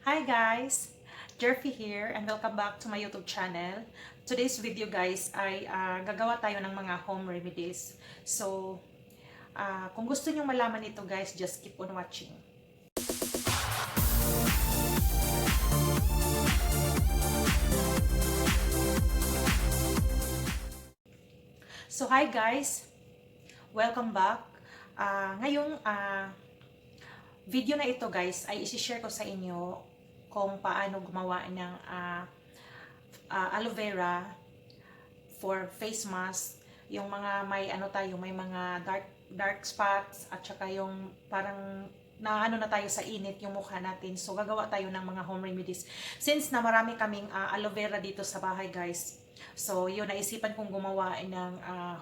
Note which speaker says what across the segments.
Speaker 1: Hi guys! Jerfy here and welcome back to my YouTube channel. Today's video guys ay gagawa tayo ng mga home remedies. So, kung gusto nyo malaman ito guys, just keep on watching. So, hi guys! Welcome back. Ngayong video na ito guys ay isi-share ko sa inyo kung paano gumawa ng aloe vera for face mask, yung mga may may mga dark spots at saka yung parang na tayo sa init yung mukha natin. So gagawa tayo ng mga home remedies since na marami kaming aloe vera dito sa bahay guys. So yun, naisipan kong gumawa ng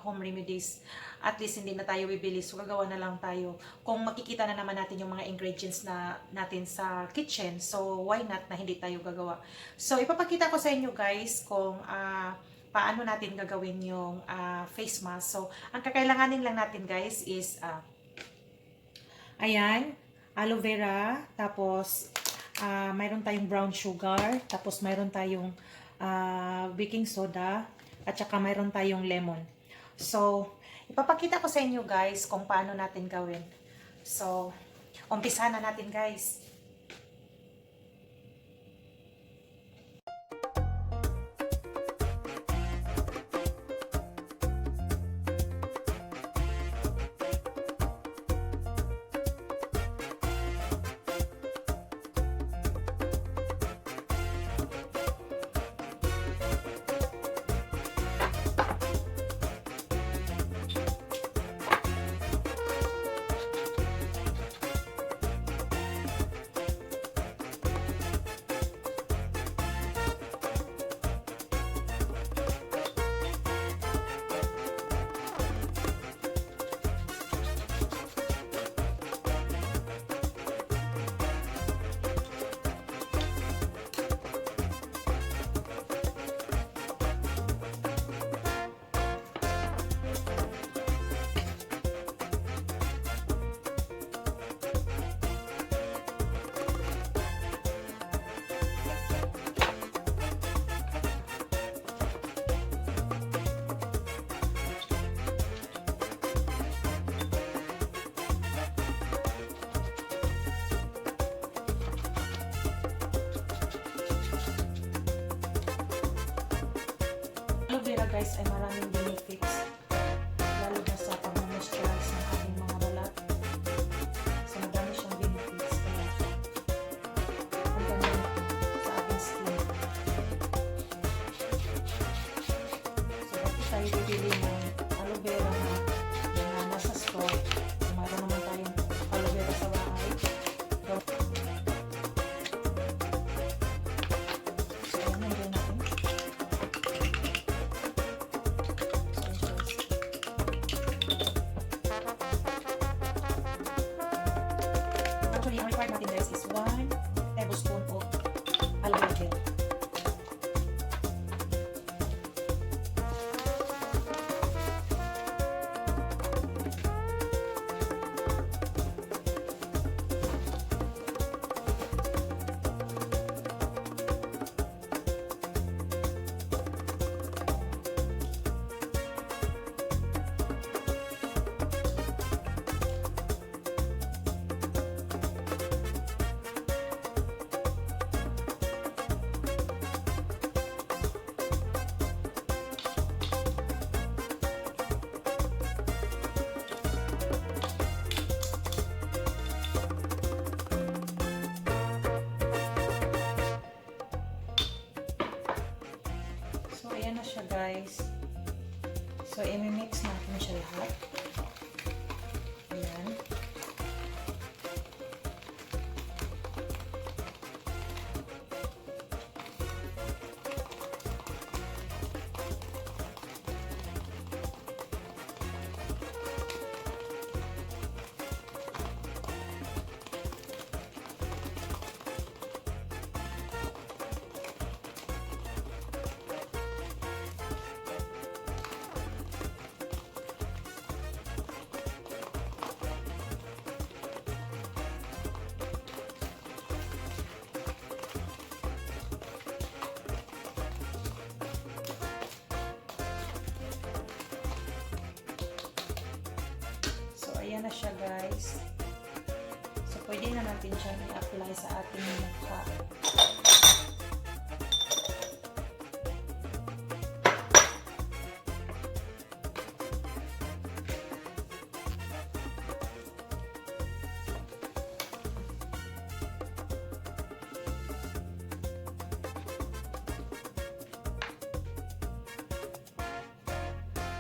Speaker 1: home remedies. At least hindi na tayo bibili, so gagawa na lang tayo. Kung makikita na naman natin yung mga ingredients na natin sa kitchen, so why not na hindi tayo gagawa. So ipapakita ko sa inyo guys kung paano natin gagawin yung face mask. So ang kakailanganin lang natin guys is ayan, aloe vera, tapos mayroon tayong brown sugar, tapos mayroon tayong baking soda, at saka mayroon tayong lemon. So ipapakita ko sa inyo guys kung paano natin gawin. So, umpisa na natin guys. Aloe vera guys ay maraming benefits, lalo na sa pag-moisturize ng ating mga balat. So madami siyang benefits kaya ang ganda sa ating skin. So bakit tayo bibili ng aloe vera na nasa store? So mayroon naman tayong aloe vera sa bahay. So ayan, nandiyan natin. Actually, ang required natin guys is 1 tablespoon of aloe gel. So, ayan na siya guys. So, i-mix natin siya lahat. Ayan. guys. So, pwede na natin siyang i-apply sa ating mukha.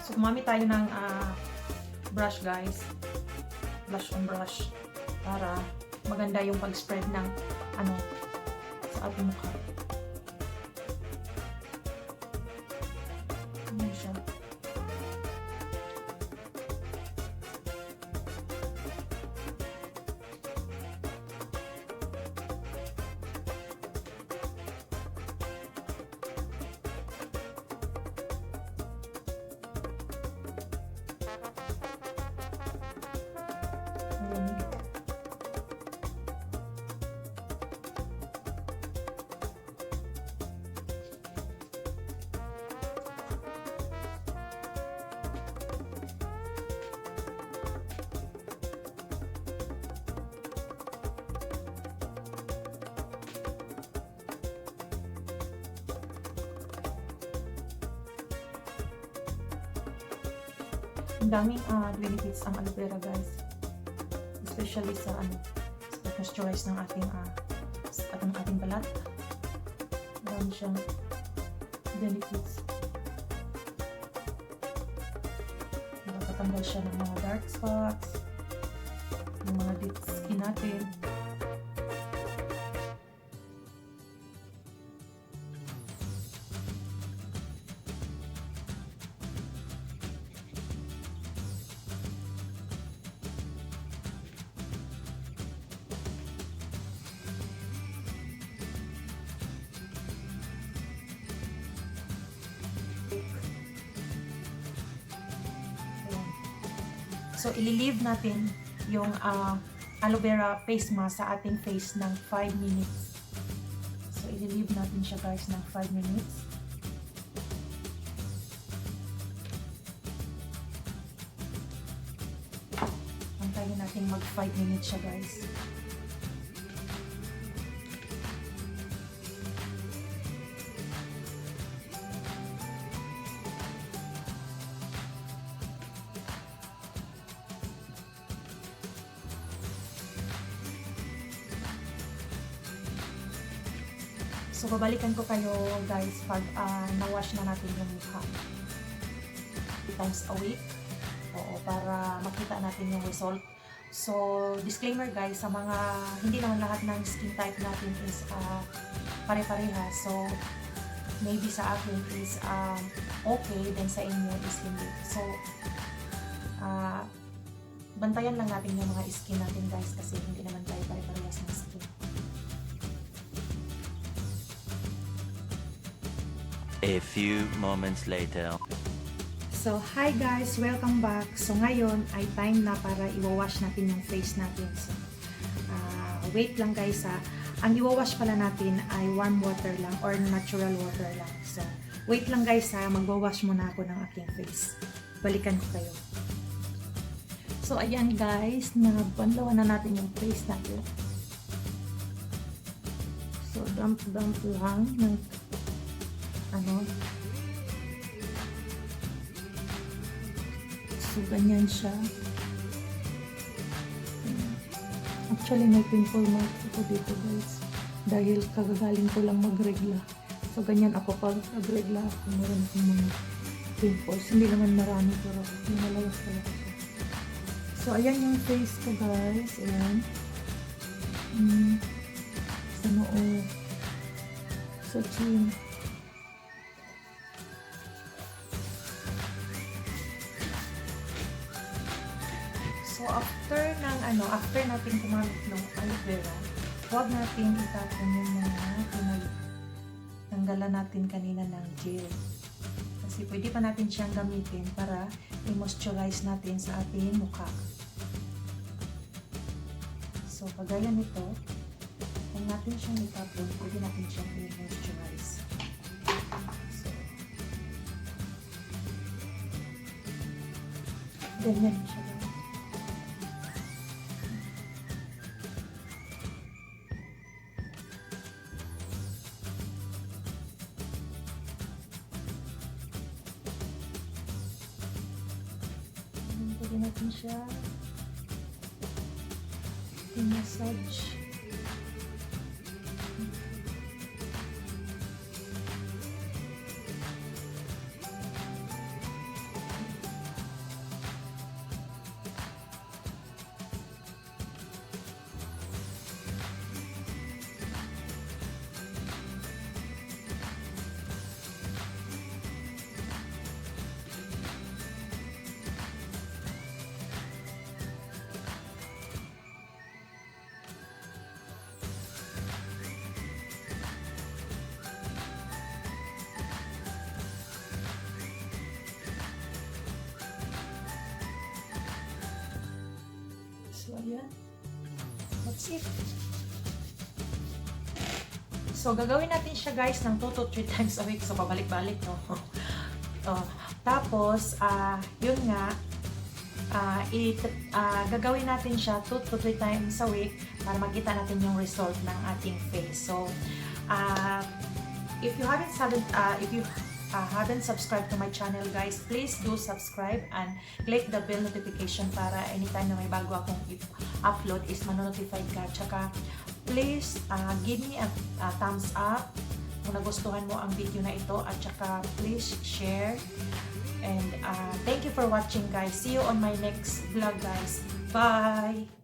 Speaker 1: So, gumamit tayo ng brush guys. Blush on brush. Para maganda yung pag-spread ng sa ating mukha. Ano siya? Ang daming benefits ang aloe vera guys. Especially sa moisturize ng ating balat. Marami siyang benefits. Nakakatanggal siya ng mga dark spots, yung mga dead skin natin. So, ililive natin yung aloe vera face mask sa ating face ng 5 minutes. So, ililive natin siya guys ng 5 minutes. Antayin natin mag 5 minutes siya guys. So, babalikan ko kayo guys pag na-wash na natin yung mukha. 3 times a week. Oo, para makita natin yung result. So, disclaimer guys, sa mga hindi naman lahat ng skin type natin is pare-pareha. So, maybe sa akin is okay, then sa inyo is hindi. So, bantayan lang natin yung mga skin natin guys kasi hindi naman tayo pare-parehas ng skin.
Speaker 2: A few moments later.
Speaker 1: So, hi guys! Welcome back! So, ngayon ay time na para i-wash natin yung face natin. So, wait lang guys ha. Ang i-wash pala natin ay warm water lang or natural water lang. So, wait lang guys ha. Mag-wash muna ako ng aking face. Balikan ko kayo. So, ayan guys. Nabanlawan na natin yung face natin. So, dump-dump lang ng so, ganyan siya. Actually, may pimple marks ako dito guys. Dahil kagagaling ko lang magregla. So, ganyan ako pag nagregla ako. Meron akong mga pimples. Hindi naman marami pero lumalawas talaga siya. So, ayan yung face ko guys. Ayan. Sa noo. Sa chin. So, after natin gumamit ng aloe vera, huwag natin itapon yung mga tinanggalan natin kanina ng gel. Kasi pwede pa natin siyang gamitin para i-moisturize natin sa ating mukha. So, kagaya nito, kung natin siyang itapon, pwede natin siyang i-moisturize. So, ganyan siya. Lagyan natin siya. I-massage. So, ayan. That's it. So, gagawin natin siya guys ng 2 to 3 times a week. So, pabalik-balik, no? Tapos, yun nga, gagawin natin siya 2 to 3 times a week para makita natin yung result ng ating face. So, if you haven't subscribed to my channel guys, please do subscribe and click the bell notification para anytime na may bago akong upload is manonotify ka. Tsaka please give me a thumbs up kung nagustuhan mo ang video na ito, at tsaka please share, and thank you for watching guys. See you on my next vlog guys. Bye!